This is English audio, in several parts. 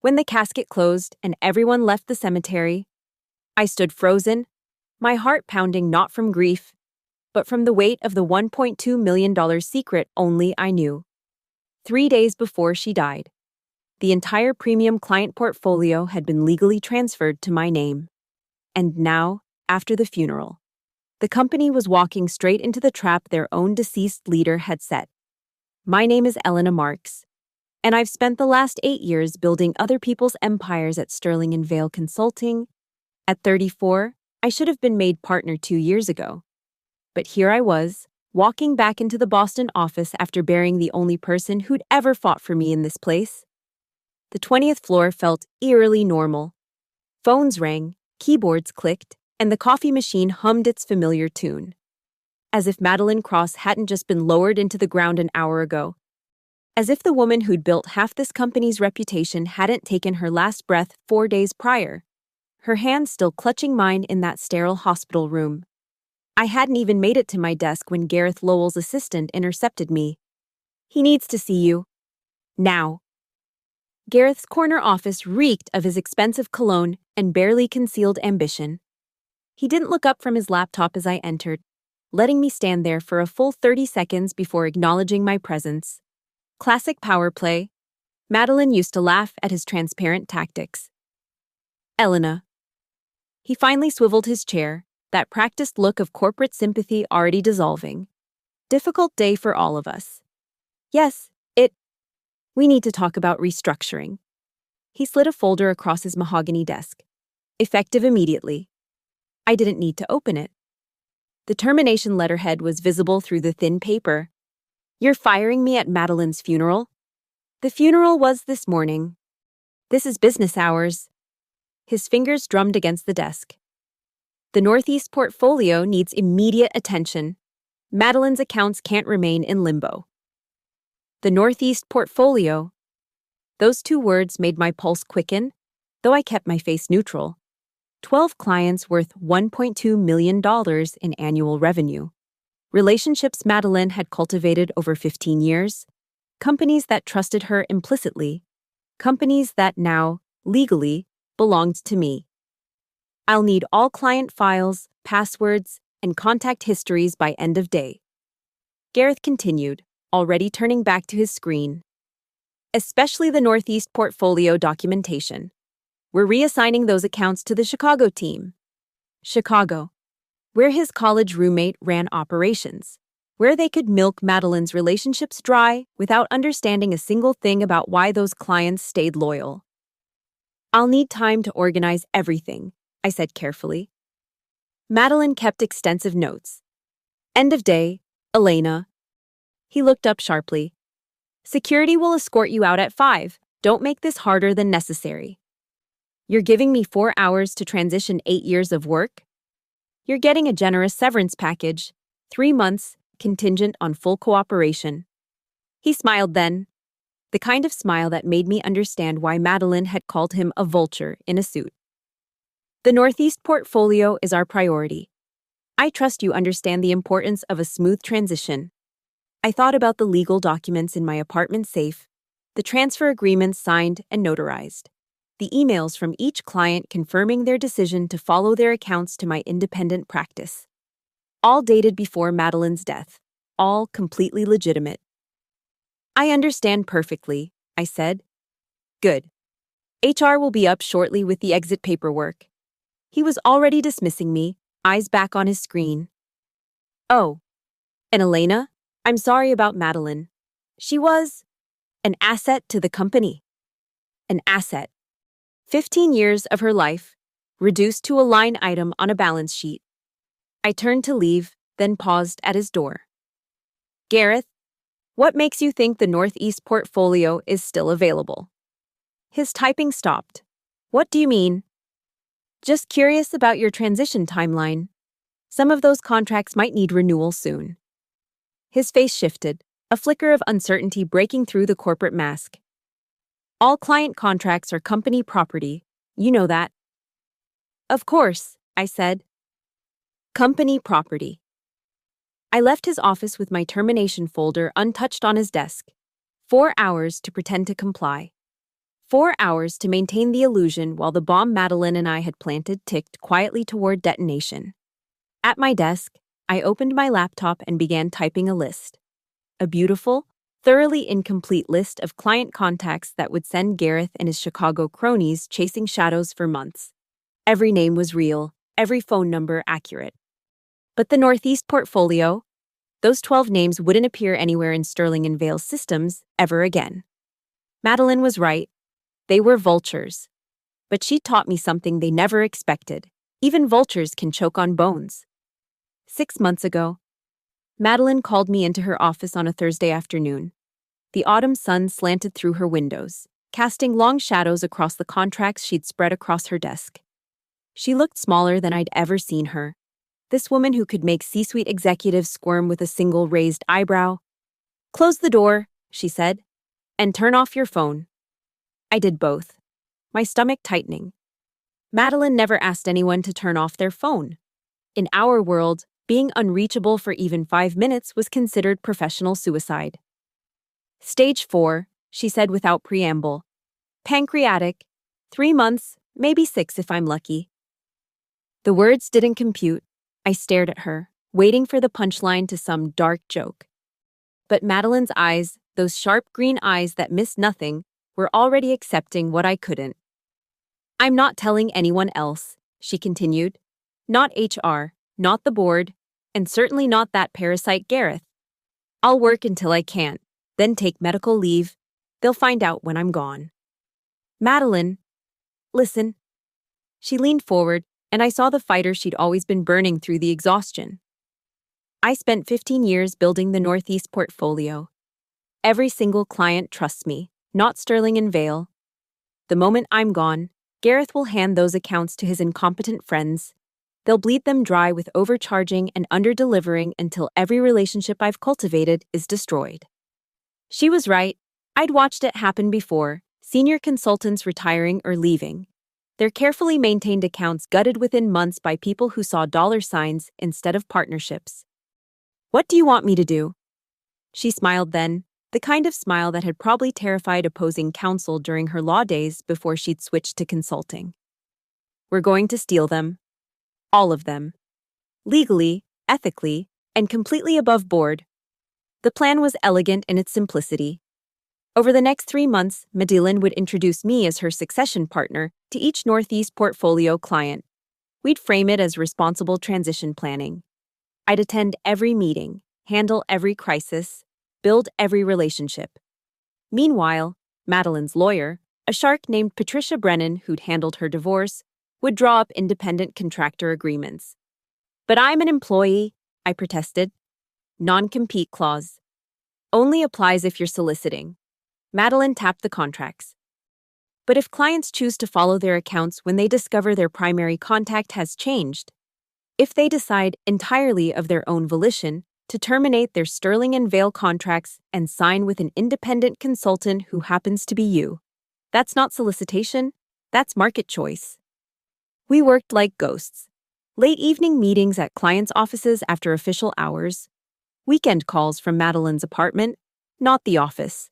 When the casket closed and everyone left the cemetery, I stood frozen, my heart pounding not from grief, but from the weight of the $1.2 million secret only I knew. 3 days before she died, the entire premium client portfolio had been legally transferred to my name. And now, after the funeral, the company was walking straight into the trap their own deceased leader had set. My name is Elena Marks, and I've spent the last 8 years building other people's empires at Sterling and Vale Consulting. At 34, I should have been made partner 2 years ago. But here I was, walking back into the Boston office after burying the only person who'd ever fought for me in this place. The 20th floor felt eerily normal. Phones rang, keyboards clicked, and the coffee machine hummed its familiar tune. As if Madeline Cross hadn't just been lowered into the ground an hour ago. As if the woman who'd built half this company's reputation hadn't taken her last breath 4 days prior, her hand still clutching mine in that sterile hospital room. I hadn't even made it to my desk when Gareth Lowell's assistant intercepted me. "He needs to see you. Now." Gareth's corner office reeked of his expensive cologne and barely concealed ambition. He didn't look up from his laptop as I entered, letting me stand there for a full 30 seconds before acknowledging my presence. Classic power play. Madeline used to laugh at his transparent tactics. "Elena." He finally swiveled his chair, that practiced look of corporate sympathy already dissolving. "Difficult day for all of us." "Yes, we need to talk about restructuring." He slid a folder across his mahogany desk. "Effective immediately." I didn't need to open it. The termination letterhead was visible through the thin paper. "You're firing me at Madeline's funeral?" "The funeral was this morning. This is business hours." His fingers drummed against the desk. "The Northeast portfolio needs immediate attention. Madeline's accounts can't remain in limbo." The Northeast portfolio. Those 2 words made my pulse quicken, though I kept my face neutral. 12 clients worth $1.2 million in annual revenue. Relationships Madeline had cultivated over 15 years. Companies that trusted her implicitly. Companies that now, legally, belonged to me. I'll need all client files, passwords, and contact histories by end of day. Gareth continued, already turning back to his screen. "Especially the Northeast portfolio documentation. We're reassigning those accounts to the Chicago team." Chicago, where his college roommate ran operations, where they could milk Madeline's relationships dry without understanding a single thing about why those clients stayed loyal. "I'll need time to organize everything," I said carefully. Madeline kept extensive notes. "End of day, Elena." He looked up sharply. "Security will escort you out at 5. Don't make this harder than necessary." "You're giving me 4 hours to transition 8 years of work?" "You're getting a generous severance package, 3 months, contingent on full cooperation." He smiled then, the kind of smile that made me understand why Madeline had called him a vulture in a suit. "The Northeast portfolio is our priority. I trust you understand the importance of a smooth transition." I thought about the legal documents in my apartment safe, the transfer agreements signed and notarized, the emails from each client confirming their decision to follow their accounts to my independent practice. All dated before Madeline's death, all completely legitimate. "I understand perfectly," I said. "Good. HR will be up shortly with the exit paperwork." He was already dismissing me, eyes back on his screen. "Oh, and Elena? I'm sorry about Madeline. She was an asset to the company." An asset. 15 years of her life, reduced to a line item on a balance sheet. I turned to leave, then paused at his door. "Gareth, what makes you think the Northeast portfolio is still available?" His typing stopped. "What do you mean?" "Just curious about your transition timeline. Some of those contracts might need renewal soon." His face shifted, a flicker of uncertainty breaking through the corporate mask. "All client contracts are company property. You know that." "Of course," I said. "Company property." I left his office with my termination folder untouched on his desk. 4 hours to pretend to comply. 4 hours to maintain the illusion while the bomb Madeline and I had planted ticked quietly toward detonation. At my desk, I opened my laptop and began typing a list. A beautiful, thoroughly incomplete list of client contacts that would send Gareth and his Chicago cronies chasing shadows for months. Every name was real, every phone number accurate. But the Northeast portfolio, those 12 names wouldn't appear anywhere in Sterling and Vale's systems ever again. Madeline was right. They were vultures. But she taught me something they never expected. Even vultures can choke on bones. 6 months ago, Madeline called me into her office on a Thursday afternoon. The autumn sun slanted through her windows, casting long shadows across the contracts she'd spread across her desk. She looked smaller than I'd ever seen her. This woman who could make C-suite executives squirm with a single raised eyebrow. "Close the door," she said, "and turn off your phone." I did both, my stomach tightening. Madeline never asked anyone to turn off their phone. In our world, being unreachable for even 5 minutes was considered professional suicide. "Stage 4, she said without preamble. "Pancreatic. 3 months, maybe 6 if I'm lucky." The words didn't compute. I stared at her, waiting for the punchline to some dark joke. But Madeline's eyes, those sharp green eyes that missed nothing, were already accepting what I couldn't. "I'm not telling anyone else," she continued. "Not HR, not the board, and certainly not that parasite Gareth. I'll work until I can't, then take medical leave. They'll find out when I'm gone." "Madeline, listen." She leaned forward, and I saw the fighter she'd always been burning through the exhaustion. "I spent 15 years building the Northeast portfolio. Every single client trusts me, not Sterling and Vale. The moment I'm gone, Gareth will hand those accounts to his incompetent friends. They'll bleed them dry with overcharging and under-delivering until every relationship I've cultivated is destroyed." She was right. I'd watched it happen before, senior consultants retiring or leaving. Their carefully maintained accounts gutted within months by people who saw dollar signs instead of partnerships. "What do you want me to do?" She smiled then, the kind of smile that had probably terrified opposing counsel during her law days before she'd switched to consulting. "We're going to steal them. All of them. Legally, ethically, and completely above board." The plan was elegant in its simplicity. Over the next 3 months, Madeline would introduce me as her succession partner to each Northeast portfolio client. We'd frame it as responsible transition planning. I'd attend every meeting, handle every crisis, build every relationship. Meanwhile, Madeline's lawyer, a shark named Patricia Brennan who'd handled her divorce, would draw up independent contractor agreements. "But I'm an employee," I protested. "Non-compete clause. Only applies if you're soliciting." Madeline tapped the contracts. "But if clients choose to follow their accounts when they discover their primary contact has changed, if they decide entirely of their own volition to terminate their Sterling and Vale contracts and sign with an independent consultant who happens to be you, that's not solicitation, that's market choice." We worked like ghosts. Late evening meetings at clients' offices after official hours. Weekend calls from Madeline's apartment, not the office.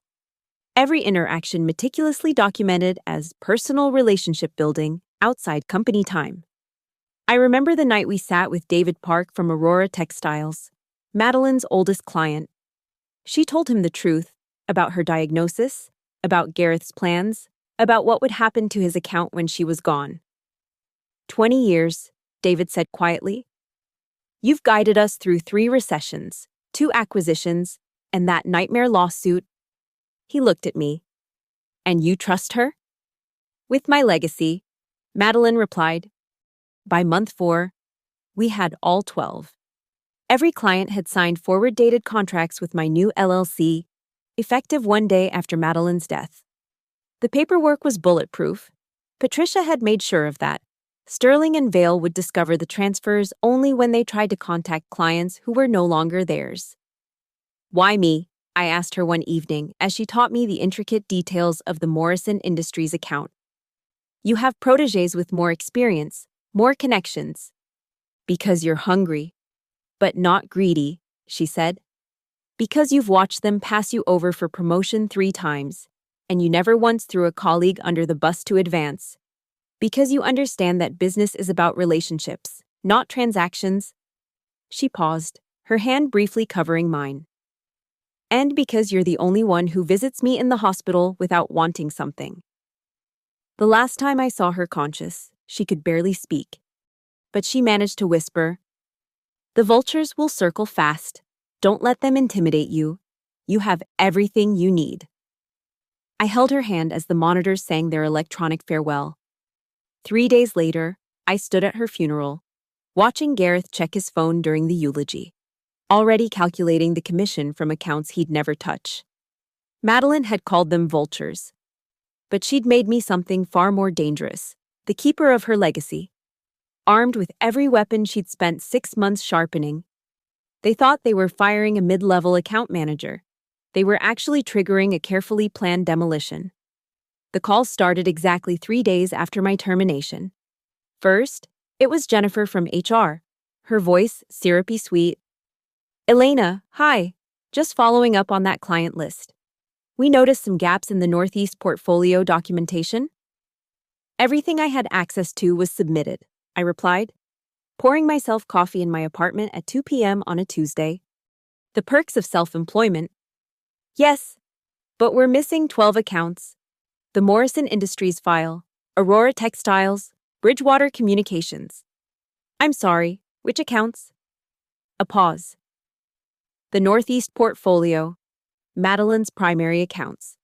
Every interaction meticulously documented as personal relationship building outside company time. I remember the night we sat with David Park from Aurora Textiles, Madeline's oldest client. She told him the truth about her diagnosis, about Gareth's plans, about what would happen to his account when she was gone. 20 years, David said quietly. "You've guided us through 3 recessions, 2 acquisitions, and that nightmare lawsuit." He looked at me. "And you trust her?" "With my legacy," Madeline replied. By month 4, we had all 12. Every client had signed forward-dated contracts with my new LLC, effective 1 day after Madeline's death. The paperwork was bulletproof. Patricia had made sure of that. Sterling and Vale would discover the transfers only when they tried to contact clients who were no longer theirs. "Why me?" I asked her one evening as she taught me the intricate details of the Morrison Industries account. "You have protégés with more experience, more connections." "Because you're hungry, but not greedy," she said. "Because you've watched them pass you over for promotion 3 times. and you never once threw a colleague under the bus to advance. Because you understand that business is about relationships, not transactions. She paused, her hand briefly covering mine. And because you're the only one who visits me in the hospital without wanting something. The last time I saw her conscious, she could barely speak. But she managed to whisper, "The vultures will circle fast. Don't let them intimidate you. You have everything you need." I held her hand as the monitors sang their electronic farewell. 3 days later, I stood at her funeral, watching Gareth check his phone during the eulogy, already calculating the commission from accounts he'd never touch. Madeline had called them vultures. But she'd made me something far more dangerous, the keeper of her legacy. Armed with every weapon she'd spent 6 months sharpening. They thought they were firing a mid-level account manager. They were actually triggering a carefully planned demolition. The call started exactly 3 days after my termination. First, it was Jennifer from HR, her voice syrupy sweet. "Elena, hi. Just following up on that client list. We noticed some gaps in the Northeast portfolio documentation." "Everything I had access to was submitted," I replied, pouring myself coffee in my apartment at 2 p.m. on a Tuesday. The perks of self-employment. "Yes, but we're missing 12 accounts. The Morrison Industries file, Aurora Textiles, Bridgewater Communications." "I'm sorry, which accounts?" A pause. "The Northeast portfolio, Madeline's primary accounts."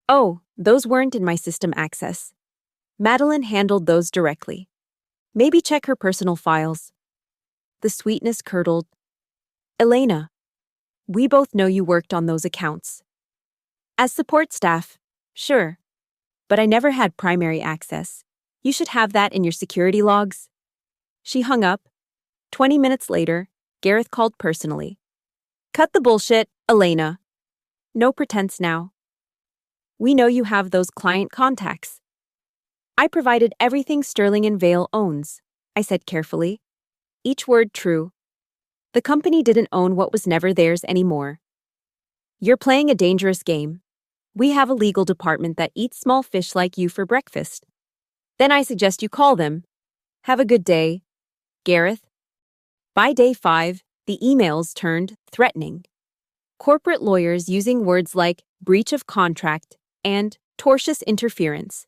"Oh, those weren't in my system access. Madeline handled those directly. Maybe check her personal files." The sweetness curdled. "Elena, we both know you worked on those accounts. As support staff, sure. But I never had primary access. You should have that in your security logs." She hung up. 20 minutes later, Gareth called personally. "Cut the bullshit, Elena. No pretense now. We know you have those client contacts." "I provided everything Sterling and Vale owns," I said carefully. Each word true. The company didn't own what was never theirs anymore. "You're playing a dangerous game. We have a legal department that eats small fish like you for breakfast. Then I suggest you call them. Have a good day, Gareth." By day 5, the emails turned threatening. Corporate lawyers using words like breach of contract and tortious interference.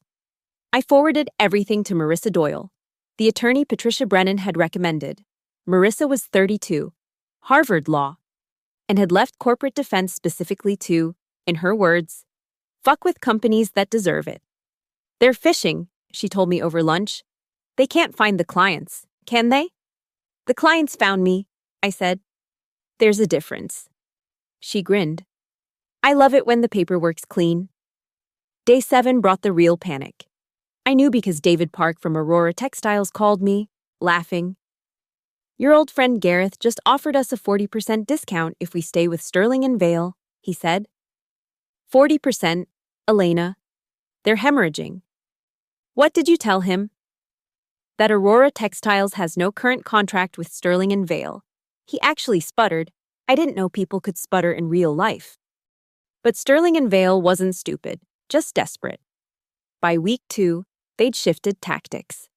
I forwarded everything to Marissa Doyle, the attorney Patricia Brennan had recommended. Marissa was 32, Harvard Law, and had left corporate defense specifically to, in her words, fuck with companies that deserve it. "They're phishing," she told me over lunch. "They can't find the clients, can they?" "The clients found me," I said. "There's a difference." She grinned. "I love it when the paperwork's clean." Day 7 brought the real panic. I knew because David Park from Aurora Textiles called me, laughing. "Your old friend Gareth just offered us a 40% discount if we stay with Sterling and Vale," he said. 40%, Elena. They're hemorrhaging." "What did you tell him?" "That Aurora Textiles has no current contract with Sterling and Vale." He actually sputtered. I didn't know people could sputter in real life. But Sterling and Vale wasn't stupid, just desperate. By week 2, they'd shifted tactics.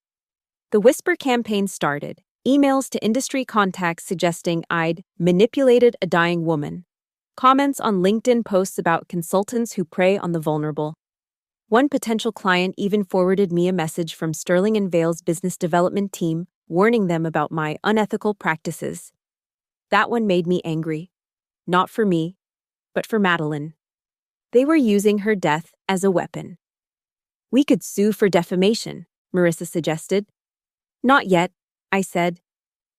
The whisper campaign started, emails to industry contacts suggesting I'd manipulated a dying woman. Comments on LinkedIn posts about consultants who prey on the vulnerable. One potential client even forwarded me a message from Sterling and Vale's business development team warning them about my unethical practices. That one made me angry. Not for me, but for Madeline. They were using her death as a weapon. "We could sue for defamation," Marissa suggested. "Not yet," I said.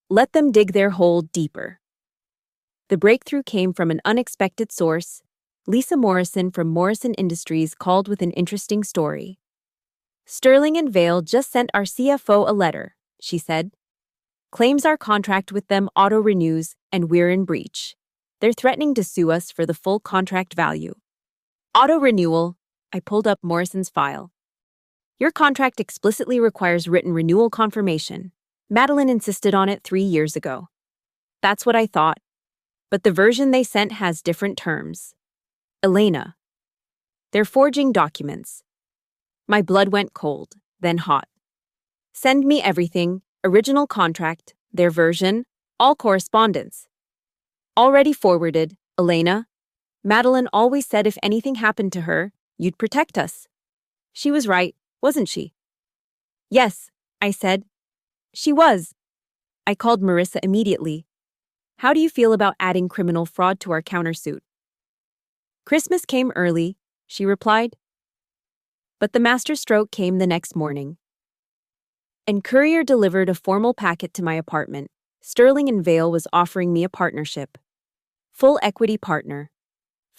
"Let them dig their hole deeper." The breakthrough came from an unexpected source. Lisa Morrison from Morrison Industries called with an interesting story. "Sterling and Vale just sent our CFO a letter," she said. "Claims our contract with them auto-renews and we're in breach. They're threatening to sue us for the full contract value." Auto-renewal, I pulled up Morrison's file. "Your contract explicitly requires written renewal confirmation. Madeline insisted on it 3 years ago." That's what I thought. But the version they sent has different terms. Elena. They're forging documents. My blood went cold, then hot. Send me everything, original contract, their version, all correspondence. Already forwarded, Elena. Madeline always said if anything happened to her, you'd protect us. She was right, wasn't she? Yes, I said. She was. I called Marissa immediately. How do you feel about adding criminal fraud to our countersuit? Christmas came early, she replied. But the masterstroke came the next morning. And courier delivered a formal packet to my apartment. Sterling and Vale was offering me a partnership. Full equity partner.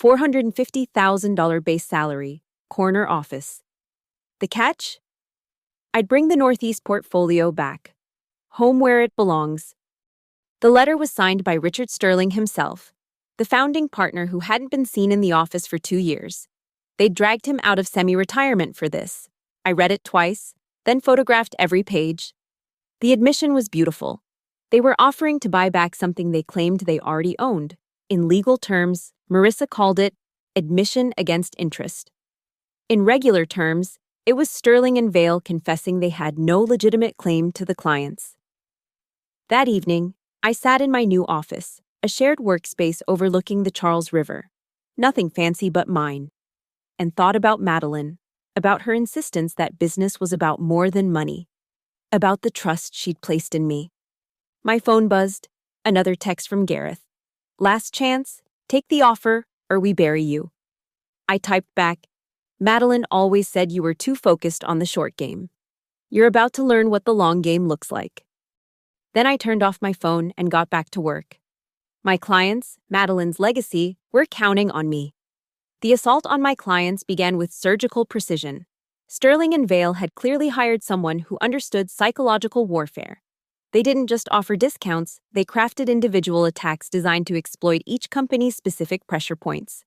$450,000 base salary, corner office. The catch? I'd bring the Northeast portfolio back. Home where it belongs. The letter was signed by Richard Sterling himself, the founding partner who hadn't been seen in the office for 2 years. They'd dragged him out of semi-retirement for this. I read it twice, then photographed every page. The admission was beautiful. They were offering to buy back something they claimed they already owned. In legal terms, Marissa called it admission against interest. In regular terms, it was Sterling and Vale confessing they had no legitimate claim to the clients. That evening, I sat in my new office, a shared workspace overlooking the Charles River. Nothing fancy but mine. And thought about Madeline, about her insistence that business was about more than money, about the trust she'd placed in me. My phone buzzed, another text from Gareth. Last chance, take the offer, or we bury you. I typed back, Madeline always said you were too focused on the short game. You're about to learn what the long game looks like. Then I turned off my phone and got back to work. My clients, Madeline's legacy, were counting on me. The assault on my clients began with surgical precision. Sterling and Vale had clearly hired someone who understood psychological warfare. They didn't just offer discounts, they crafted individual attacks designed to exploit each company's specific pressure points.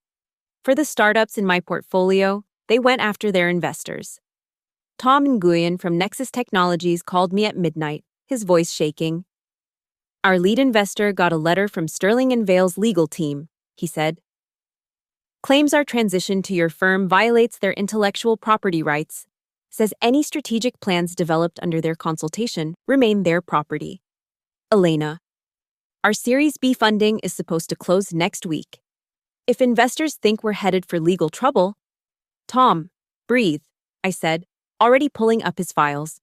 For the startups in my portfolio, they went after their investors. Tom Nguyen from Nexus Technologies called me at midnight, his voice shaking. Our lead investor got a letter from Sterling and Vale's legal team, he said. Claims our transition to your firm violates their intellectual property rights. Says any strategic plans developed under their consultation remain their property. Elena, our Series B funding is supposed to close next week. If investors think we're headed for legal trouble, Tom, breathe, I said, already pulling up his files.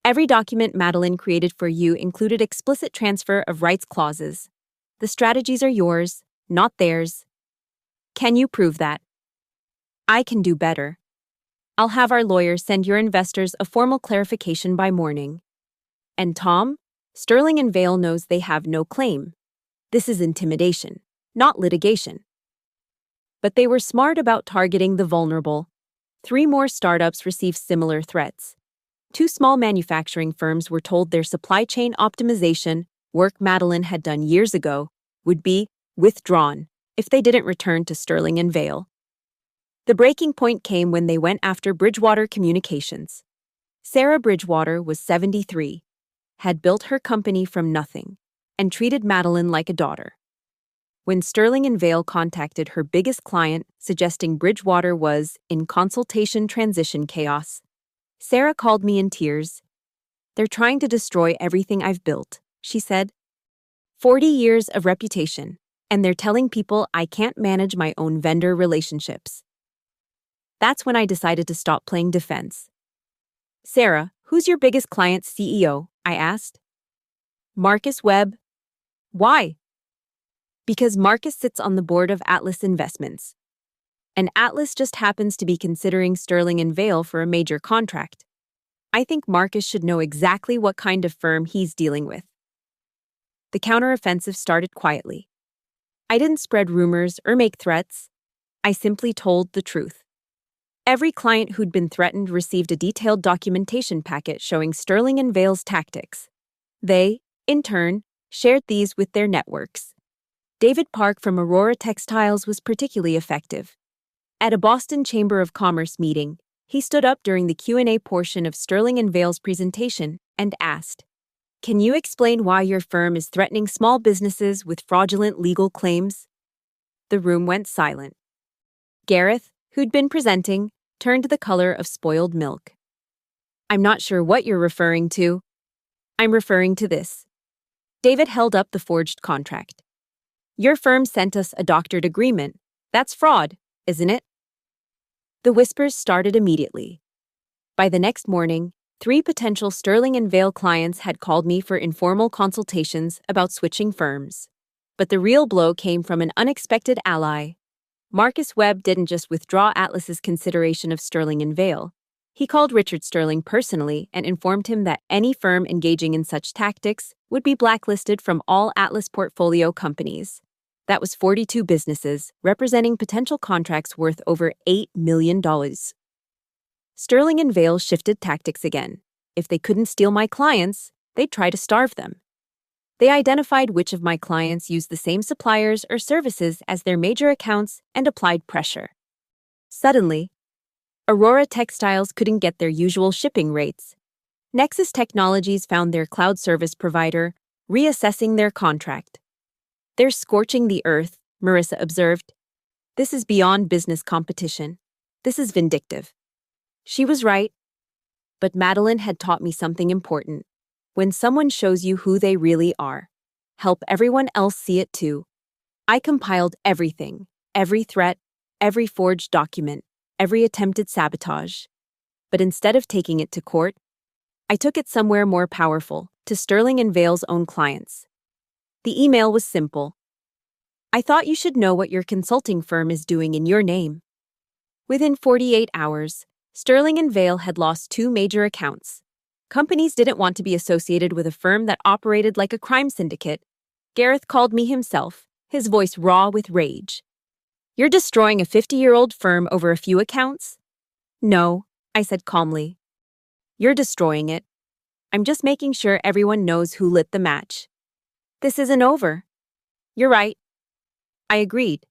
Every document Madeline created for you included explicit transfer of rights clauses. The strategies are yours, not theirs. Can you prove that? I can do better. I'll have our lawyer send your investors a formal clarification by morning. And Tom, Sterling and Vale knows they have no claim. This is intimidation, not litigation. But they were smart about targeting the vulnerable. 3 more startups received similar threats. 2 small manufacturing firms were told their supply chain optimization, work Madeline had done years ago, would be withdrawn if they didn't return to Sterling and Vale. The breaking point came when they went after Bridgewater Communications. Sarah Bridgewater was 73, had built her company from nothing, and treated Madeline like a daughter. When Sterling and Vale contacted her biggest client, suggesting Bridgewater was in consultation transition chaos, Sarah called me in tears. They're trying to destroy everything I've built, she said. 40 years of reputation, and they're telling people I can't manage my own vendor relationships. That's when I decided to stop playing defense. Sarah, who's your biggest client's CEO? I asked. Marcus Webb. Why? Because Marcus sits on the board of Atlas Investments. And Atlas just happens to be considering Sterling and Vale for a major contract. I think Marcus should know exactly what kind of firm he's dealing with. The counteroffensive started quietly. I didn't spread rumors or make threats. I simply told the truth. Every client who'd been threatened received a detailed documentation packet showing Sterling and Vale's tactics. They, in turn, shared these with their networks. David Park from Aurora Textiles was particularly effective. At a Boston Chamber of Commerce meeting, he stood up during the Q&A portion of Sterling and Vale's presentation and asked, "Can you explain why your firm is threatening small businesses with fraudulent legal claims?" The room went silent. Gareth, who'd been presenting, turned the color of spoiled milk. I'm not sure what you're referring to. I'm referring to this. David held up the forged contract. Your firm sent us a doctored agreement. That's fraud, isn't it? The whispers started immediately. By the next morning, 3 potential Sterling and Vale clients had called me for informal consultations about switching firms. But the real blow came from an unexpected ally. Marcus Webb didn't just withdraw Atlas's consideration of Sterling and Vale. He called Richard Sterling personally and informed him that any firm engaging in such tactics would be blacklisted from all Atlas portfolio companies. That was 42 businesses, representing potential contracts worth over $8 million. Sterling and Vale shifted tactics again. If they couldn't steal my clients, they'd try to starve them. They identified which of my clients used the same suppliers or services as their major accounts and applied pressure. Suddenly, Aurora Textiles couldn't get their usual shipping rates. Nexus Technologies found their cloud service provider reassessing their contract. They're scorching the earth, Marissa observed. This is beyond business competition. This is vindictive. She was right. But Madeline had taught me something important. When someone shows you who they really are, help everyone else see it too. I compiled everything, every threat, every forged document, every attempted sabotage. But instead of taking it to court, I took it somewhere more powerful, to Sterling and Vale's own clients. The email was simple. I thought you should know what your consulting firm is doing in your name. Within 48 hours, Sterling and Vale had lost 2 major accounts. Companies didn't want to be associated with a firm that operated like a crime syndicate. Gareth called me himself, his voice raw with rage. You're destroying a 50-year-old firm over a few accounts? No, I said calmly. You're destroying it. I'm just making sure everyone knows who lit the match. This isn't over. You're right. I agreed.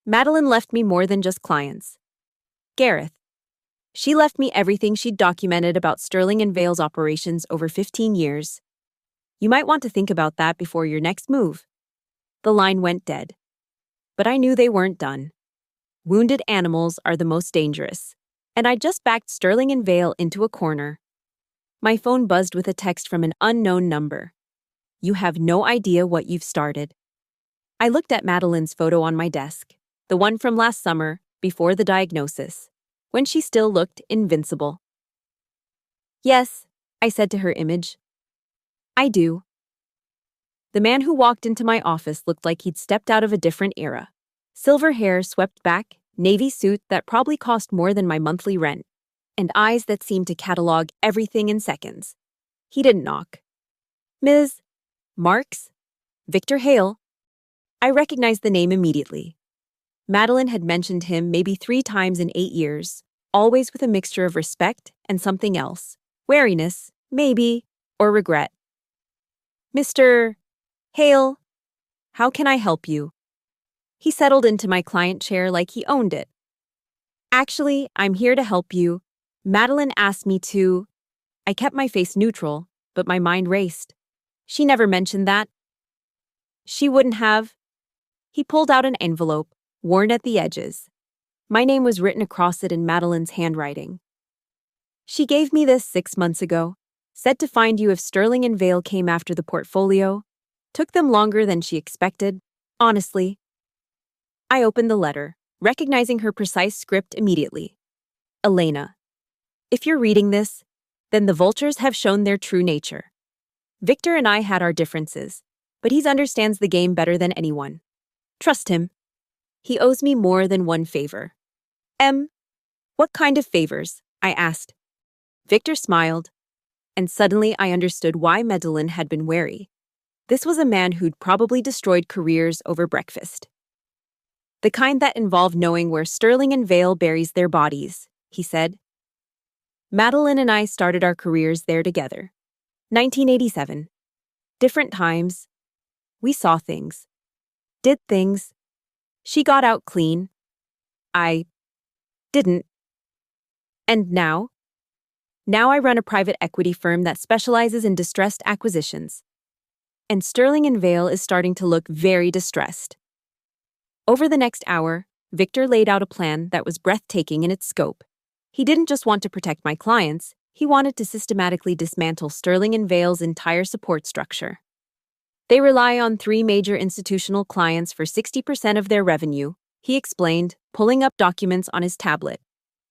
Madeline left me more than just clients. Gareth. She left me everything she'd documented about Sterling and Vale's operations over 15 years. You might want to think about that before your next move. The line went dead. But I knew they weren't done. Wounded animals are the most dangerous, and I just backed Sterling and Vale into a corner. My phone buzzed with a text from an unknown number. You have no idea what you've started. I looked at Madeline's photo on my desk, the one from last summer, before the diagnosis, when she still looked invincible. Yes, I said to her image. I do. The man who walked into my office looked like he'd stepped out of a different era. Silver hair swept back, navy suit that probably cost more than my monthly rent, and eyes that seemed to catalog everything in seconds. He didn't knock. Ms. Marks? Victor Hale. I recognized the name immediately. Madeline had mentioned him maybe 3 times in 8 years, always with a mixture of respect and something else. Wariness, maybe, or regret. Mr. Hale, how can I help you? He settled into my client chair like he owned it. Actually, I'm here to help you. Madeline asked me to. I kept my face neutral, but my mind raced. She never mentioned that. She wouldn't have. He pulled out an envelope, worn at the edges. My name was written across it in Madeline's handwriting. She gave me this 6 months ago, said to find you if Sterling and Vale came after the portfolio. Took them longer than she expected, honestly. I opened the letter, recognizing her precise script immediately. Elena. If you're reading this, then the vultures have shown their true nature. Victor and I had our differences, but he understands the game better than anyone. Trust him. He owes me more than one favor. What kind of favors? I asked. Victor smiled, and suddenly I understood why Madeline had been wary. This was a man who'd probably destroyed careers over breakfast. The kind that involved knowing where Sterling and Vale buries their bodies, he said. Madeline and I started our careers there together. 1987. Different times. We saw things. Did things. She got out clean. I didn't. And now? Now I run a private equity firm that specializes in distressed acquisitions. And Sterling and Vale is starting to look very distressed. Over the next hour, Victor laid out a plan that was breathtaking in its scope. He didn't just want to protect my clients, he wanted to systematically dismantle Sterling & Vale's entire support structure. They rely on three major institutional clients for 60% of their revenue, he explained, pulling up documents on his tablet.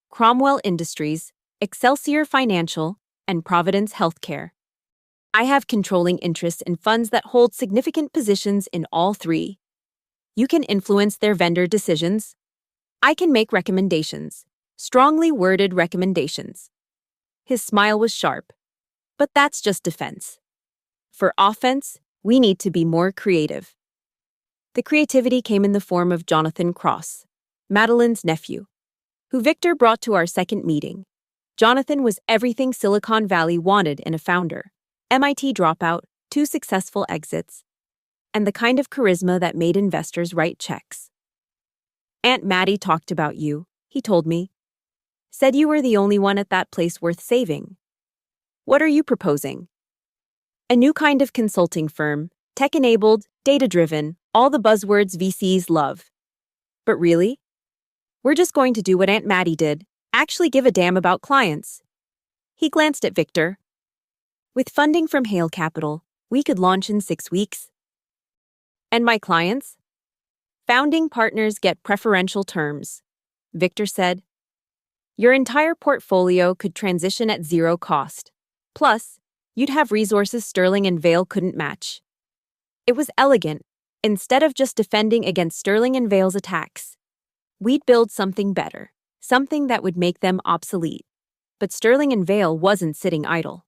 Cromwell Industries, Excelsior Financial, and Providence Healthcare. I have controlling interests in funds that hold significant positions in all three. You can influence their vendor decisions. I can make recommendations, strongly worded recommendations. His smile was sharp. But that's just defense. For offense, we need to be more creative. The creativity came in the form of Jonathan Cross, Madeline's nephew, who Victor brought to our second meeting. Jonathan was everything Silicon Valley wanted in a founder: MIT dropout, 2 successful exits, and the kind of charisma that made investors write checks. Aunt Maddie talked about you, he told me. Said you were the only one at that place worth saving. What are you proposing? A new kind of consulting firm, tech-enabled, data-driven, all the buzzwords VCs love. But really? We're just going to do what Aunt Maddie did, actually give a damn about clients. He glanced at Victor. With funding from Hale Capital, we could launch in 6 weeks. And my clients? Founding partners get preferential terms, Victor said. Your entire portfolio could transition at zero cost. Plus, you'd have resources Sterling & Vale couldn't match. It was elegant. Instead of just defending against Sterling & Vale's attacks, we'd build something better, something that would make them obsolete. But Sterling & Vale wasn't sitting idle.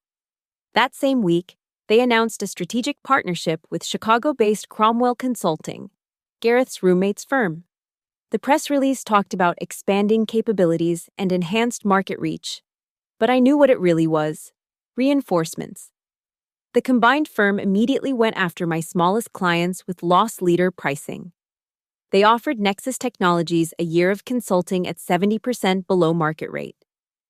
That same week, they announced a strategic partnership with Chicago-based Cromwell Consulting, Gareth's roommate's firm. The press release talked about expanding capabilities and enhanced market reach. But I knew what it really was: reinforcements. The combined firm immediately went after my smallest clients with loss leader pricing. They offered Nexus Technologies a year of consulting at 70% below market rate.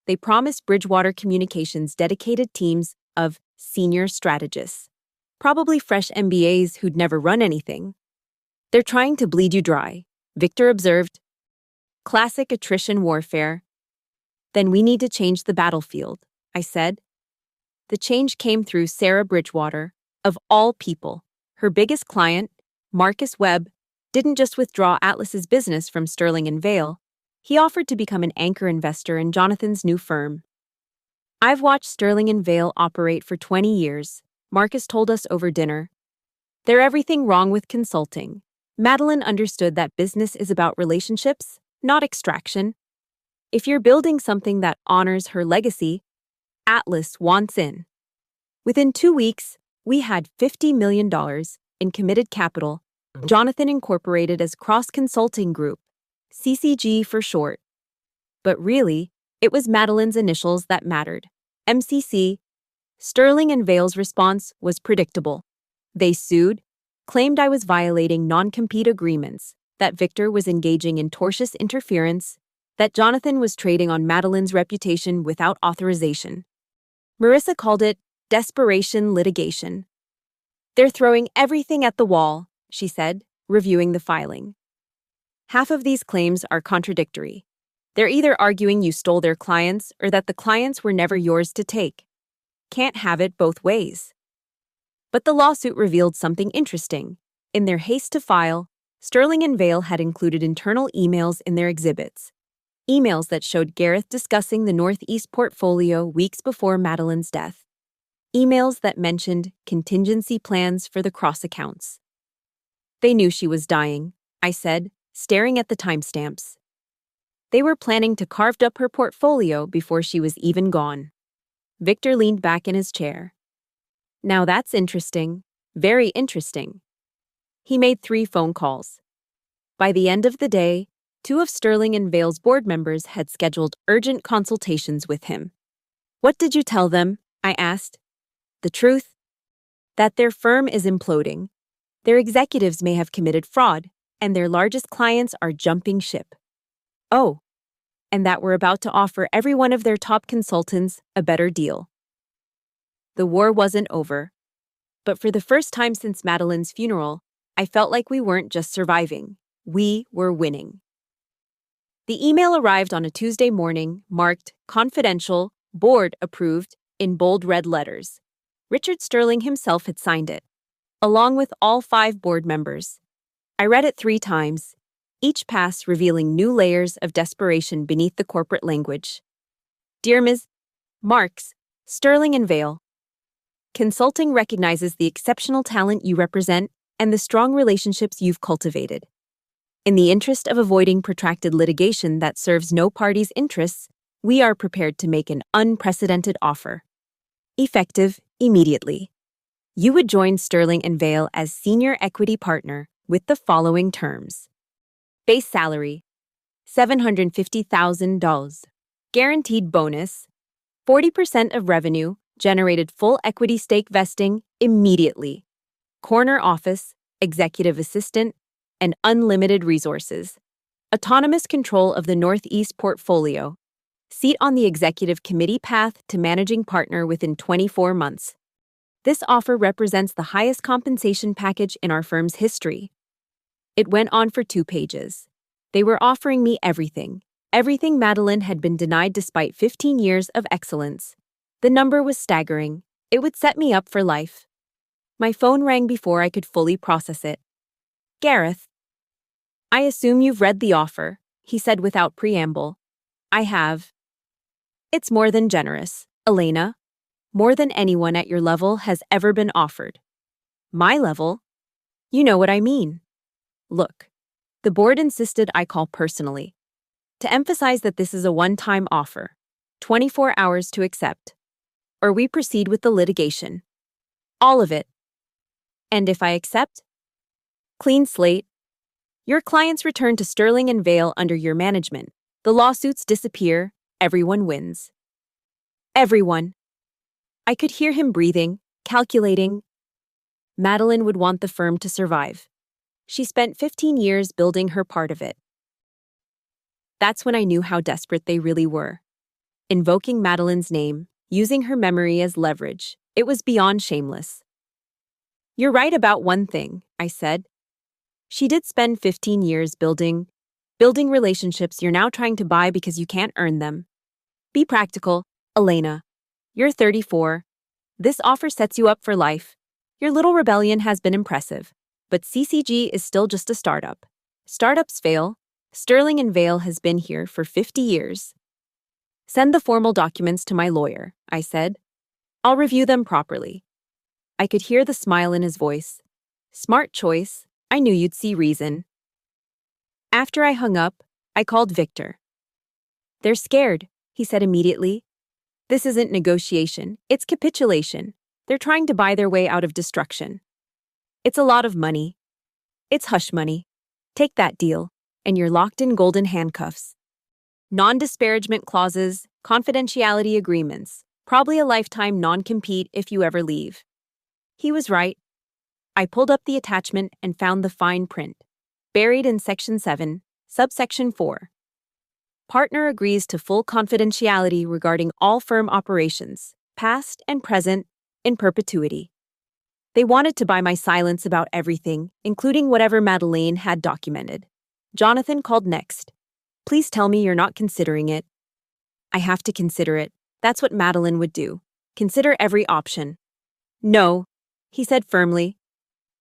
They promised Bridgewater Communications dedicated teams of senior strategists, probably fresh MBAs who'd never run anything. They're trying to bleed you dry, Victor observed. Classic attrition warfare. Then we need to change the battlefield, I said. The change came through Sarah Bridgewater, of all people. Her biggest client, Marcus Webb, didn't just withdraw Atlas's business from Sterling & Vale. He offered to become an anchor investor in Jonathan's new firm. I've watched Sterling & Vale operate for 20 years, Marcus told us over dinner. They're everything wrong with consulting. Madeline understood that business is about relationships, not extraction. If you're building something that honors her legacy, Atlas wants in. Within 2 weeks, we had $50 million in committed capital. Jonathan incorporated as Cross Consulting Group, CCG for short. But really, it was Madeline's initials that mattered. MCC. Sterling & Vale's response was predictable. They sued, claimed I was violating non-compete agreements, that Victor was engaging in tortious interference, that Jonathan was trading on Madeline's reputation without authorization. Marissa called it desperation litigation. They're throwing everything at the wall, she said, reviewing the filing. Half of these claims are contradictory. They're either arguing you stole their clients or that the clients were never yours to take. Can't have it both ways. But the lawsuit revealed something interesting. In their haste to file, Sterling & Vale had included internal emails in their exhibits. Emails that showed Gareth discussing the Northeast portfolio weeks before Madeline's death. Emails that mentioned contingency plans for the Cross accounts. They knew she was dying, I said, staring at the timestamps. They were planning to carve up her portfolio before she was even gone. Victor leaned back in his chair. Now that's interesting, very interesting. He made 3 phone calls. By the end of the day, 2 of Sterling & Vale's board members had scheduled urgent consultations with him. What did you tell them? I asked. The truth? That their firm is imploding. Their executives may have committed fraud, and their largest clients are jumping ship. Oh, and that we're about to offer every one of their top consultants a better deal. The war wasn't over. But for the first time since Madeline's funeral, I felt like we weren't just surviving. We were winning. The email arrived on a Tuesday morning, marked confidential, board approved, in bold red letters. Richard Sterling himself had signed it, along with all 5 board members. I read it 3 times, each pass revealing new layers of desperation beneath the corporate language. Dear Ms. Marks, Sterling and Vale. Consulting recognizes the exceptional talent you represent and the strong relationships you've cultivated. In the interest of avoiding protracted litigation that serves no party's interests, we are prepared to make an unprecedented offer. Effective immediately. You would join Sterling and Vale as senior equity partner with the following terms. Base salary, $750,000. Guaranteed bonus, 40% of revenue, generated full equity stake vesting immediately. Corner office, executive assistant, and unlimited resources. Autonomous control of the Northeast portfolio. Seat on the executive committee path to managing partner within 24 months. This offer represents the highest compensation package in our firm's history. It went on for 2 pages. They were offering me everything. Everything Madeline had been denied despite 15 years of excellence. The number was staggering. It would set me up for life. My phone rang before I could fully process it. Gareth. I assume you've read the offer, he said without preamble. I have. It's more than generous, Elena. More than anyone at your level has ever been offered. My level? You know what I mean. Look, the board insisted I call personally. To emphasize that this is a one-time offer, 24 hours to accept, or we proceed with the litigation. All of it. And if I accept? Clean slate. Your clients return to Sterling and Vale under your management. The lawsuits disappear. Everyone wins. Everyone. I could hear him breathing, calculating. Madeline would want the firm to survive. She spent 15 years building her part of it. That's when I knew how desperate they really were. Invoking Madeline's name, using her memory as leverage, it was beyond shameless. You're right about one thing, I said. She did spend 15 years building relationships you're now trying to buy because you can't earn them. Be practical, Elena. You're 34. This offer sets you up for life. Your little rebellion has been impressive, but CCG is still just a startup. Startups fail. Sterling and Vale has been here for 50 years. Send the formal documents to my lawyer, I said. I'll review them properly. I could hear the smile in his voice. Smart choice. I knew you'd see reason. After I hung up, I called Victor. They're scared, he said immediately. This isn't negotiation, it's capitulation. They're trying to buy their way out of destruction. It's a lot of money. It's hush money. Take that deal, and you're locked in golden handcuffs. Non-disparagement clauses, confidentiality agreements, probably a lifetime non-compete if you ever leave. He was right. I pulled up the attachment and found the fine print, buried in Section 7, Subsection 4. Partner agrees to full confidentiality regarding all firm operations, past and present, in perpetuity. They wanted to buy my silence about everything, including whatever Madeleine had documented. Jonathan called next. Please tell me you're not considering it. I have to consider it. That's what Madeline would do. Consider every option. No, he said firmly.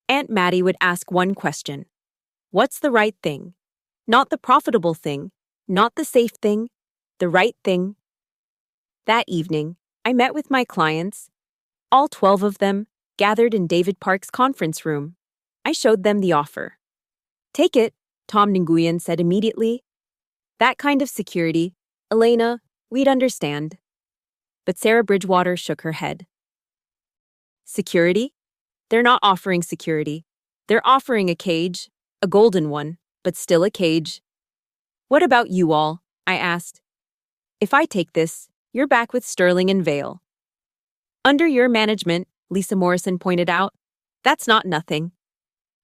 Aunt Maddie would ask one question. What's the right thing? Not the profitable thing, not the safe thing, the right thing. That evening, I met with my clients, all 12 of them, gathered in David Park's conference room. I showed them the offer. Take it, Tom Nguyen said immediately. That kind of security, Elena, we'd understand. But Sarah Bridgewater shook her head. Security? They're not offering security. They're offering a cage, a golden one, but still a cage. What about you all? I asked. If I take this, you're back with Sterling and Vale. Under your management, Lisa Morrison pointed out, that's not nothing.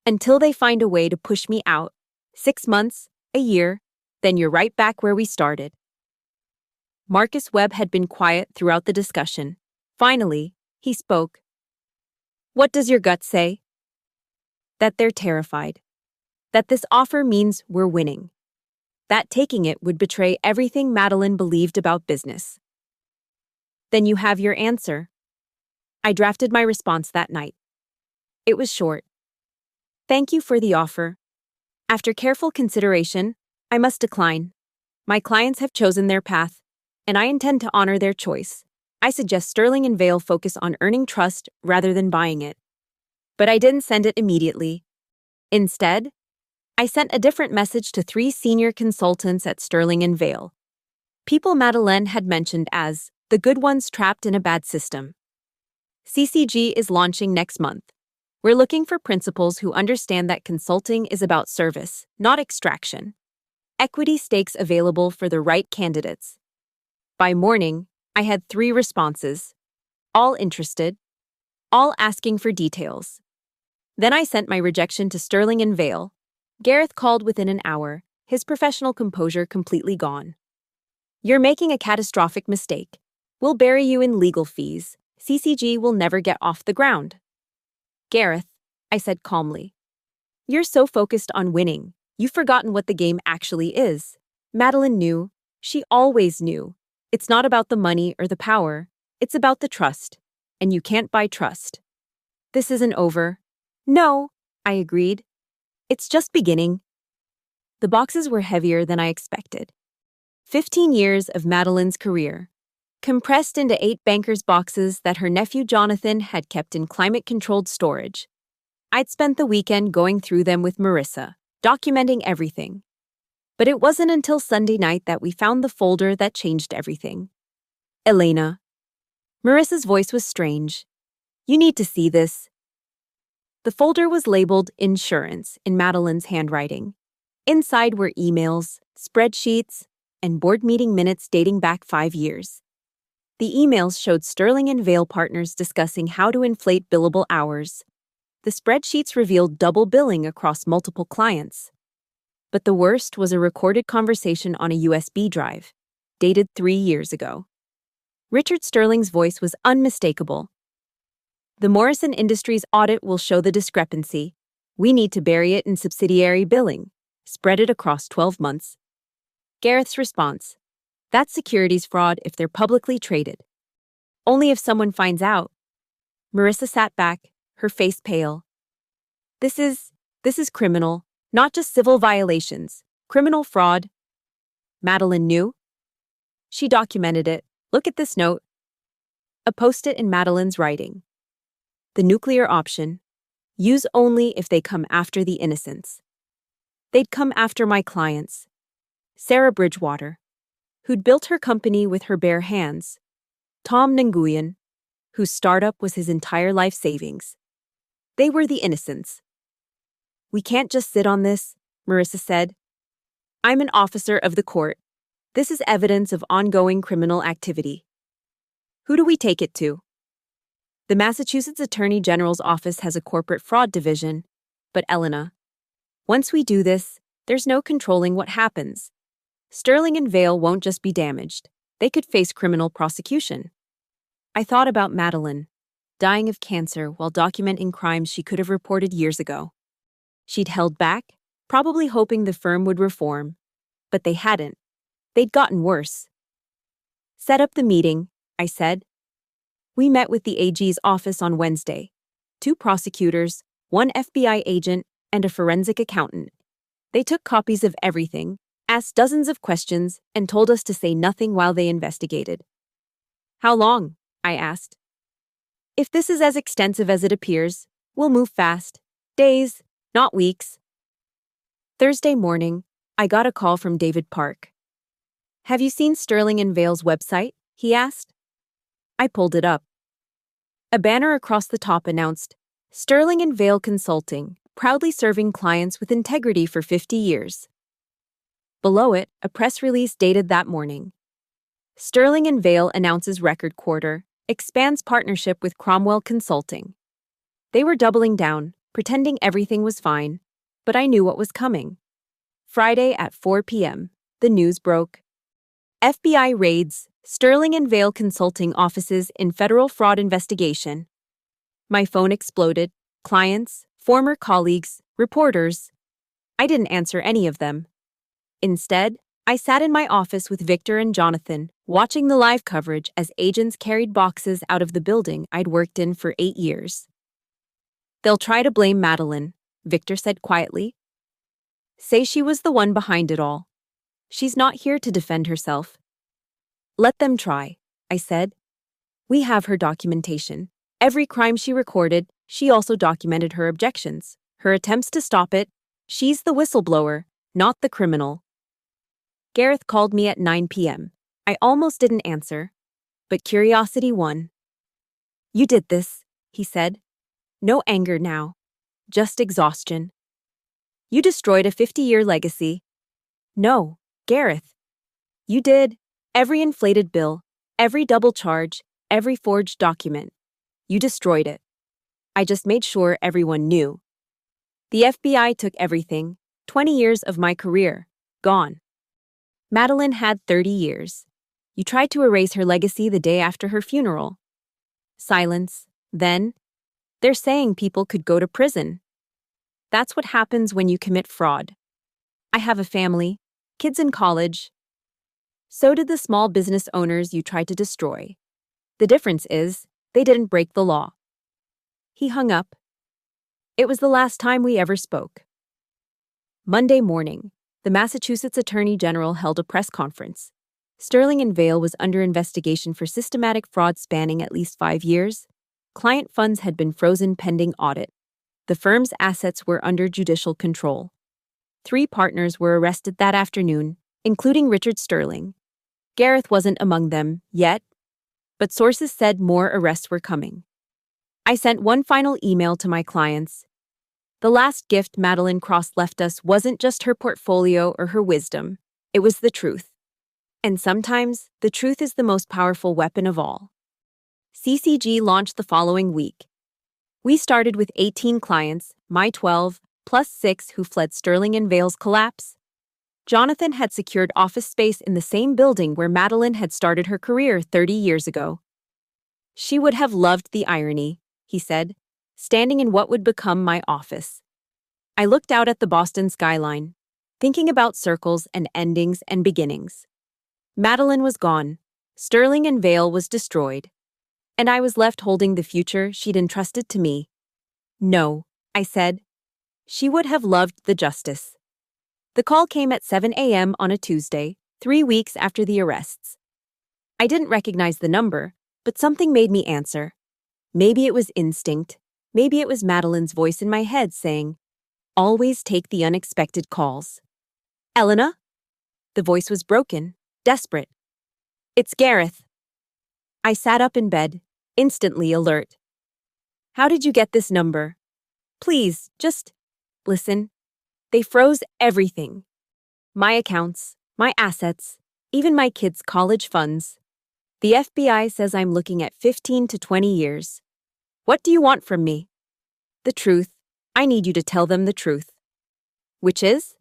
Until they find a way to push me out, 6 months, a year, then you're right back where we started. Marcus Webb had been quiet throughout the discussion. Finally, he spoke. What does your gut say? That they're terrified. That this offer means we're winning. that taking it would betray everything Madeline believed about business. Then you have your answer. I drafted my response that night. It was short. Thank you for the offer. After careful consideration, I must decline. My clients have chosen their path, and I intend to honor their choice. I suggest Sterling and Vale focus on earning trust rather than buying it. But I didn't send it immediately. Instead, I sent a different message to 3 senior consultants at Sterling and Vale. People Madeleine had mentioned as the good ones trapped in a bad system. CCG is launching next month. We're looking for principals who understand that consulting is about service, not extraction. Equity stakes available for the right candidates. By morning, I had 3 responses, all interested, all asking for details. Then I sent my rejection to Sterling and Vale. Gareth called within an hour, his professional composure completely gone. You're making a catastrophic mistake. We'll bury you in legal fees. CCG will never get off the ground. Gareth, I said calmly. You're so focused on winning, you've forgotten what the game actually is. Madeline knew. She always knew. It's not about the money or the power. It's about the trust. And you can't buy trust. This isn't over. No, I agreed. It's just beginning. The boxes were heavier than I expected. 15 years of Madeline's career, compressed into 8 banker's boxes that her nephew Jonathan had kept in climate-controlled storage. I'd spent the weekend going through them with Marissa, documenting everything. But it wasn't until Sunday night that we found the folder that changed everything. Elena. Marissa's voice was strange. You need to see this. The folder was labeled Insurance in Madeline's handwriting. Inside were emails, spreadsheets, and board meeting minutes dating back 5 years. The emails showed Sterling and Vale partners discussing how to inflate billable hours. The spreadsheets revealed double billing across multiple clients. But the worst was a recorded conversation on a USB drive, dated 3 years ago. Richard Sterling's voice was unmistakable. The Morrison Industries audit will show the discrepancy. We need to bury it in subsidiary billing, spread it across 12 months. Gareth's response. That's securities fraud if they're publicly traded. Only if someone finds out. Marissa sat back, her face pale. This is criminal, not just civil violations, criminal fraud. Madeline knew. She documented it. Look at this note. A post-it in Madeline's writing. The nuclear option. Use only if they come after the innocents. They'd come after my clients. Sarah Bridgewater, who'd built her company with her bare hands. Tom Nguyen, whose startup was his entire life savings. They were the innocents. We can't just sit on this, Marissa said. I'm an officer of the court. This is evidence of ongoing criminal activity. Who do we take it to? The Massachusetts Attorney General's office has a corporate fraud division, but Elena, once we do this, there's no controlling what happens. Sterling and Vale won't just be damaged. They could face criminal prosecution. I thought about Madeline, dying of cancer while documenting crimes she could have reported years ago. She'd held back, probably hoping the firm would reform. But they hadn't. They'd gotten worse. Set up the meeting, I said. We met with the AG's office on Wednesday. 2 prosecutors, 1 FBI agent, and a forensic accountant. They took copies of everything, asked dozens of questions, and told us to say nothing while they investigated. How long? I asked. If this is as extensive as it appears, we'll move fast. Days, not weeks. Thursday morning, I got a call from David Park. Have you seen Sterling and Vale's website? He asked. I pulled it up. A banner across the top announced, Sterling and Vale Consulting, proudly serving clients with integrity for 50 years. Below it, a press release dated that morning. Sterling and Vale announces record quarter, expands partnership with Cromwell Consulting. They were doubling down, pretending everything was fine, but I knew what was coming. Friday at 4 p.m., the news broke. FBI raids Sterling and Vale Consulting offices in federal fraud investigation. My phone exploded. Clients, former colleagues, reporters. I didn't answer any of them. Instead, I sat in my office with Victor and Jonathan, watching the live coverage as agents carried boxes out of the building I'd worked in for 8 years. "They'll try to blame Madeline," Victor said quietly. "Say she was the one behind it all. She's not here to defend herself." "Let them try," I said. "We have her documentation. Every crime she recorded, she also documented her objections, her attempts to stop it. She's the whistleblower, not the criminal." Gareth called me at 9 p.m. I almost didn't answer, but curiosity won. "You did this," he said. "No anger now. Just exhaustion. You destroyed a 50-year legacy." "No, Gareth. You did. Every inflated bill, every double charge, every forged document. You destroyed it. I just made sure everyone knew. The FBI took everything, 20 years of my career, gone. Madeline had 30 years. You tried to erase her legacy the day after her funeral." Silence. Then, "They're saying people could go to prison." That's what happens when you commit fraud. I have a family, kids in college. So did the small business owners you tried to destroy. The difference is, they didn't break the law. He hung up. It was the last time we ever spoke. Monday morning, the Massachusetts Attorney General held a press conference. Sterling & Vail was under investigation for systematic fraud spanning at least 5 years. Client funds had been frozen pending audit. The firm's assets were under judicial control. 3 partners were arrested that afternoon, including Richard Sterling. Gareth wasn't among them yet, but sources said more arrests were coming. I sent one final email to my clients. The last gift Madeline Cross left us wasn't just her portfolio or her wisdom, it was the truth. And sometimes, the truth is the most powerful weapon of all. CCG launched the following week. We started with 18 clients, my 12, plus 6 who fled Sterling & Vail's collapse. Jonathan had secured office space in the same building where Madeline had started her career 30 years ago. "She would have loved the irony," he said, standing in what would become my office. I looked out at the Boston skyline, thinking about circles and endings and beginnings. Madeline was gone, Sterling & Vail was destroyed, and I was left holding the future she'd entrusted to me. "No," I said. "She would have loved the justice." The call came at 7 a.m. on a Tuesday, 3 weeks after the arrests. I didn't recognize the number, but something made me answer. Maybe it was instinct. Maybe it was Madeline's voice in my head saying, "Always take the unexpected calls." "Elena?" The voice was broken, desperate. "It's Gareth." I sat up in bed, instantly alert. "How did you get this number? Please, just listen." They froze everything. My accounts, my assets, even my kids' college funds. The FBI says I'm looking at 15 to 20 years. What do you want from me? The truth. I need you to tell them the truth. Which is?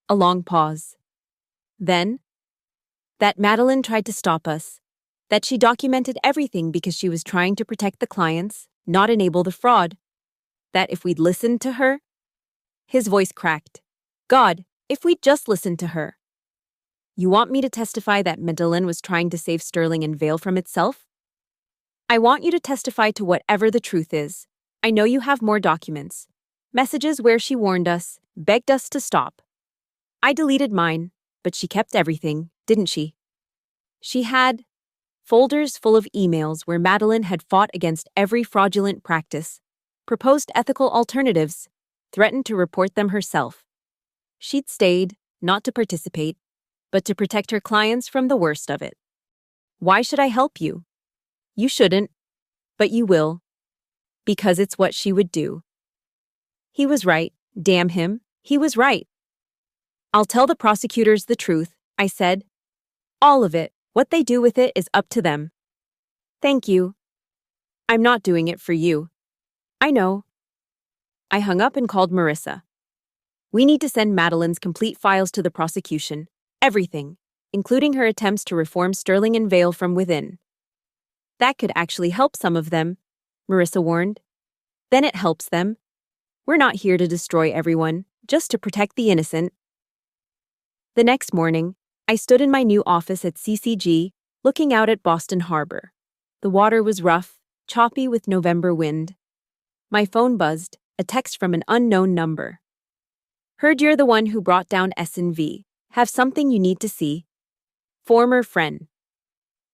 A long pause. Then, that Madeline tried to stop us. That she documented everything because she was trying to protect the clients, not enable the fraud. That if we'd listened to her. His voice cracked. "God, if we'd just listened to her." "You want me to testify that Madeline was trying to save Sterling & Vail from itself?" "I want you to testify to whatever the truth is. I know you have more documents. Messages where she warned us, begged us to stop. I deleted mine, but she kept everything, didn't she? She had folders full of emails where Madeline had fought against every fraudulent practice, proposed ethical alternatives, threatened to report them herself. She'd stayed, not to participate, but to protect her clients from the worst of it. Why should I help you? You shouldn't, but you will. Because it's what she would do." He was right, damn him, he was right. "I'll tell the prosecutors the truth," I said. "All of it, what they do with it is up to them." "Thank you. I'm not doing it for you." "I know." I hung up and called Marissa. "We need to send Madeline's complete files to the prosecution. Everything, including her attempts to reform Sterling & Vail from within." "That could actually help some of them," Marissa warned. "Then it helps them. We're not here to destroy everyone, just to protect the innocent." The next morning, I stood in my new office at CCG, looking out at Boston Harbor. The water was rough, choppy with November wind. My phone buzzed, a text from an unknown number. Heard you're the one who brought down S&V. Have something you need to see. Former friend.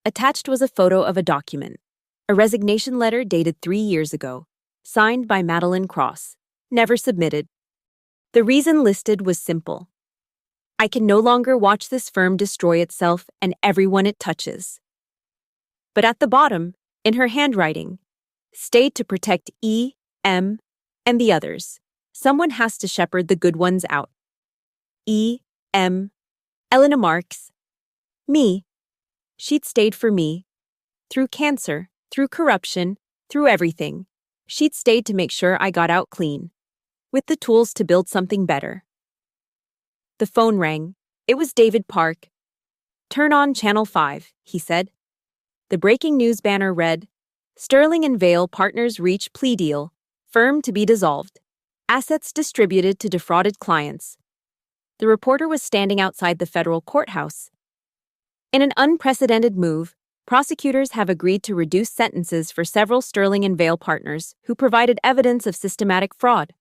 Attached was a photo of a document. A resignation letter dated 3 years ago, signed by Madeline Cross. Never submitted. The reason listed was simple. I can no longer watch this firm destroy itself and everyone it touches. But at the bottom, in her handwriting, stayed to protect E, M, and the others. Someone has to shepherd the good ones out. E, M, Elena Marks. Me. She'd stayed for me. Through cancer, through corruption, through everything. She'd stayed to make sure I got out clean. With the tools to build something better. The phone rang. It was David Park. Turn on Channel 5, he said. The breaking news banner read, Sterling and Vale Partners reach plea deal, firm to be dissolved. Assets distributed to defrauded clients. The reporter was standing outside the federal courthouse. In an unprecedented move, prosecutors have agreed to reduce sentences for several Sterling and Vale partners who provided evidence of systematic fraud.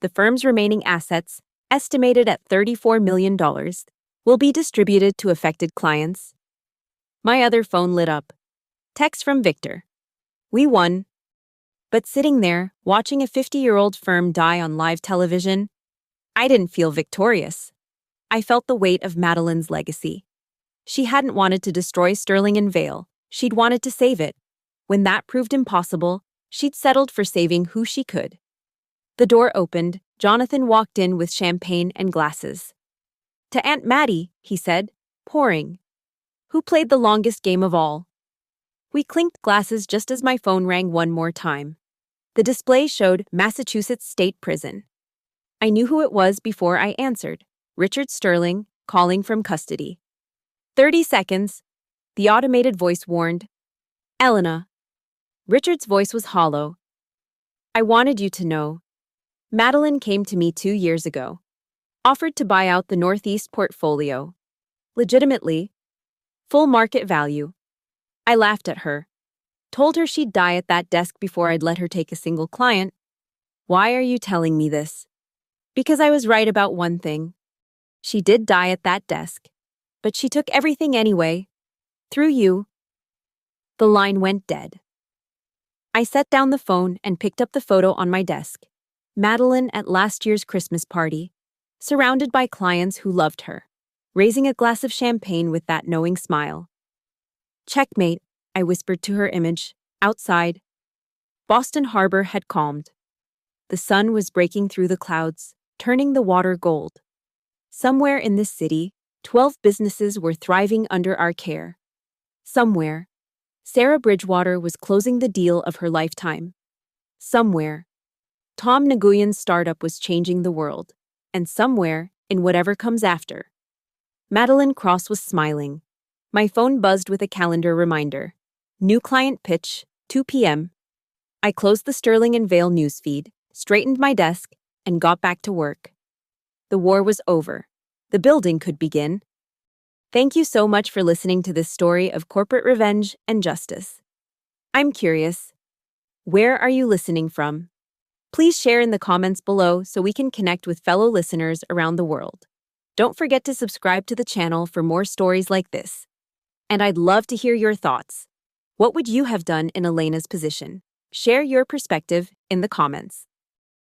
The firm's remaining assets, estimated at $34 million, will be distributed to affected clients. My other phone lit up. Text from Victor. We won. But sitting there, watching a 50-year-old firm die on live television, I didn't feel victorious. I felt the weight of Madeline's legacy. She hadn't wanted to destroy Sterling and Vale. She'd wanted to save it. When that proved impossible, she'd settled for saving who she could. The door opened. Jonathan walked in with champagne and glasses. To Aunt Maddie, he said, pouring. Who played the longest game of all? We clinked glasses just as my phone rang one more time. The display showed Massachusetts State Prison. I knew who it was before I answered. Richard Sterling, calling from custody. 30 seconds. The automated voice warned. Elena. Richard's voice was hollow. I wanted you to know. Madeline came to me 2 years ago. Offered to buy out the Northeast portfolio. Legitimately. Full market value. I laughed at her. Told her she'd die at that desk before I'd let her take a single client. Why are you telling me this? Because I was right about one thing. She did die at that desk. But she took everything anyway. Through you. The line went dead. I set down the phone and picked up the photo on my desk. Madeline at last year's Christmas party, surrounded by clients who loved her, raising a glass of champagne with that knowing smile. Checkmate, I whispered to her image, outside. Boston Harbor had calmed. The sun was breaking through the clouds, turning the water gold. Somewhere in this city, 12 businesses were thriving under our care. Somewhere, Sarah Bridgewater was closing the deal of her lifetime. Somewhere, Tom Nguyen's startup was changing the world. And somewhere, in whatever comes after. Madeline Cross was smiling. My phone buzzed with a calendar reminder. New client pitch, 2 p.m. I closed the Sterling and Vale newsfeed, straightened my desk, and got back to work. The war was over. The building could begin. Thank you so much for listening to this story of corporate revenge and justice. I'm curious. Where are you listening from? Please share in the comments below so we can connect with fellow listeners around the world. Don't forget to subscribe to the channel for more stories like this. And I'd love to hear your thoughts. What would you have done in Elena's position? Share your perspective in the comments.